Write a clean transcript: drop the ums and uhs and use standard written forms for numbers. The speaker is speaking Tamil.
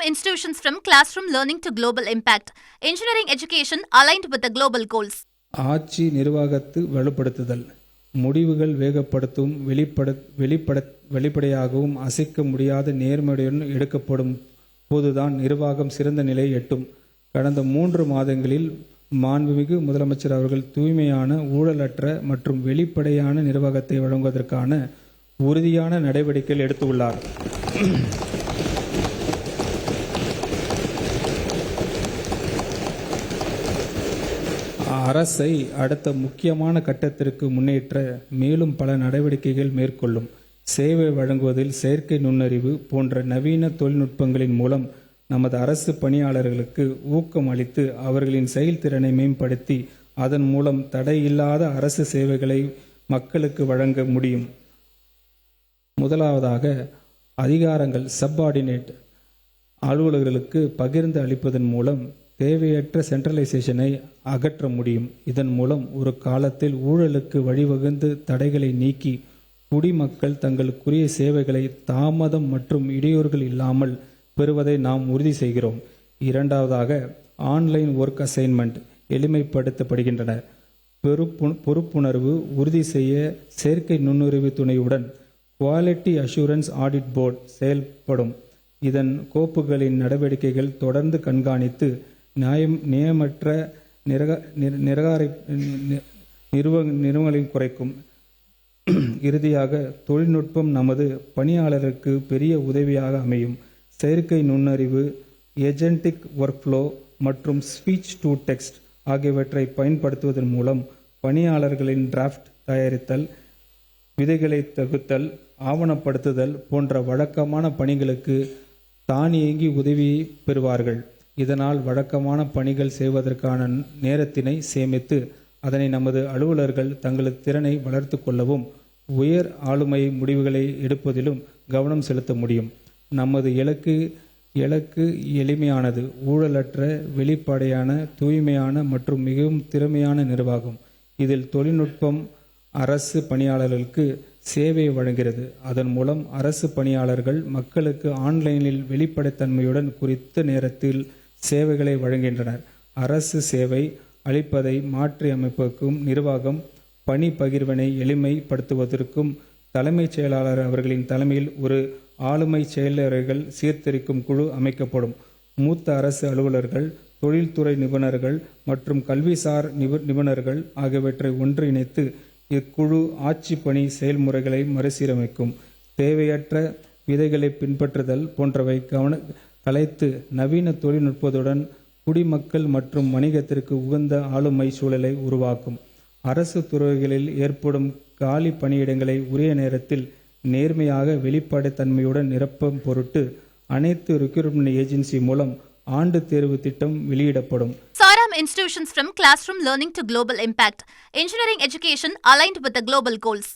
institutions from classroom learning to global impact. Engineering education aligned with the global goals. ஆட்சி நிர்வாகத்தை வலுப்படுத்துதல், முடிவுகள் வேகப்படுத்தும், வெளிப்படையாகவும் அசைக்க முடியாத நேர்மையுடன் எடுக்கப்படும் போதுதான் நிர்வாகம் சிறந்த நிலையை எட்டும். கடந்த 3 மாதங்களில் மாண்புமிகு முதலமைச்சர் அவர்கள் தூய்மையான, ஊழலற்ற மற்றும் வெளிப்படையான நிர்வாகத்தை வழங்குவதற்கான உறுதியான நடவடிக்கைகள் எடுத்துள்ளார். அரசை அடுத்த முக்கியமான கட்டத்திற்கு முன்னேற்ற மேலும் பல நடவடிக்கைகள் மேற்கொள்ளும். சேவை வழங்குவதில் செயற்கை நுண்ணறிவு போன்ற நவீன தொழில்நுட்பங்களின் மூலம் நமது அரசு பணியாளர்களுக்கு ஊக்கம் அளித்து அவர்களின் செயல்திறனை மேம்படுத்தி அதன் மூலம் தடையில்லாத அரசு சேவைகளை மக்களுக்கு வழங்க முடியும். முதலாவதாக, அதிகாரங்கள் சப்பார்டினேட் அலுவலர்களுக்கு பகிர்ந்து அளிப்பதன் மூலம் தேவையற்ற சென்ட்ரலைசேஷனை அகற்ற முடியும். இதன் மூலம் ஒரு காலத்தில் ஊழலுக்கு வழிவகுந்து தடைகளை நீக்கி குடிமக்கள் தங்களுக்குரிய சேவைகளை தாமதம் மற்றும் இடையூறுகள் இல்லாமல் பெறுவதை நாம் உறுதி செய்கிறோம். இரண்டாவதாக, ஆன்லைன் ஒர்க் அசைன்மெண்ட் எளிமைப்படுத்தப்படுகின்றன. பொறுப்புணர்வு உறுதி செய்ய செயற்கை நுண்ணறிவு துணையுடன் குவாலிட்டி அஷூரன்ஸ் ஆடிட் போர்டு செயல்படும். இதன் கோப்புகளின் நடவடிக்கைகள் தொடர்ந்து கண்காணித்து நியமற்ற நிறுவனங்களையும் குறைக்கும். இறுதியாக, தொழில்நுட்பம் நமது பணியாளருக்கு பெரிய உதவியாக அமையும். செயற்கை நுண்ணறிவு, ஏஜென்டிக் ஒர்க்ஃப்ளோ மற்றும் ஸ்பீச் டு டெக்ஸ்ட் ஆகியவற்றை பயன்படுத்துவதன் மூலம் பணியாளர்களின் டிராஃப்ட் தயாரித்தல், விதைகளை தொகுத்தல், ஆவணப்படுத்துதல் போன்ற வழக்கமான பணிகளுக்கு தானியங்கி உதவி பெறுவார்கள். இதனால் வழக்கமான பணிகள் செய்வதற்கான நேரத்தினை சேமித்து அதனை நமது அலுவலர்கள் தங்களது திறனை வளர்த்து கொள்ளவும் உயர் ஆளுமை முடிவுகளை எடுப்பதிலும் கவனம் செலுத்த முடியும். நமது இலக்கு எளிமையானது, ஊழலற்ற, வெளிப்படையான, தூய்மையான மற்றும் மிகவும் திறமையான நிர்வாகம். இதில் தொழில்நுட்பம் அரசு பணியாளர்களுக்கு சேவை வழங்குகிறது. அதன் மூலம் அரசு பணியாளர்கள் மக்களுக்கு ஆன்லைனில் வெளிப்படைத்தன்மையுடன் குறித்த நேரத்தில் சேவைகளை வழங்குகின்றனர். அரசு சேவை அளிப்பதை மாற்றி அமைப்பதற்கும் நிர்வாகம் பணி பகிர்வினை எளிமைப்படுத்துவதற்கும் தலைமைச் செயலாளர் அவர்களின் தலைமையில் ஒரு ஆளுமை செயலர்கள் சீர்திருக்கும் குழு அமைக்கப்படும். மூத்த அரசு அலுவலர்கள், தொழில்துறை நிபுணர்கள் மற்றும் கல்விசார் நிபுணர்கள் ஆகியவற்றை ஒன்றிணைத்து இக்குழு ஆட்சி பணி செயல்முறைகளை மறுசீரமைக்கும். தேவையற்ற விதைகளை பின்பற்றுதல் போன்றவை கலைத்து நவீன தொழில்நுட்பத்துடன் குடிமக்கள் மற்றும் வணிகத்திற்கு உகந்த ஆளுமை சூழலை உருவாக்கும். அரசு துறைகளில் ஏற்படும் காலி பணியிடங்களை உரிய நேரத்தில் நேர்மையாக வெளிப்படைத்தன்மையுடன் நிரப்பும் பொருட்டு அனைத்து ரெக்ரூட்மெண்ட் ஏஜென்சி மூலம் ஆண்டு தேர்வு திட்டம் வெளியிடப்படும். Saram institutions from classroom learning to global impact. Engineering education aligned with the global goals.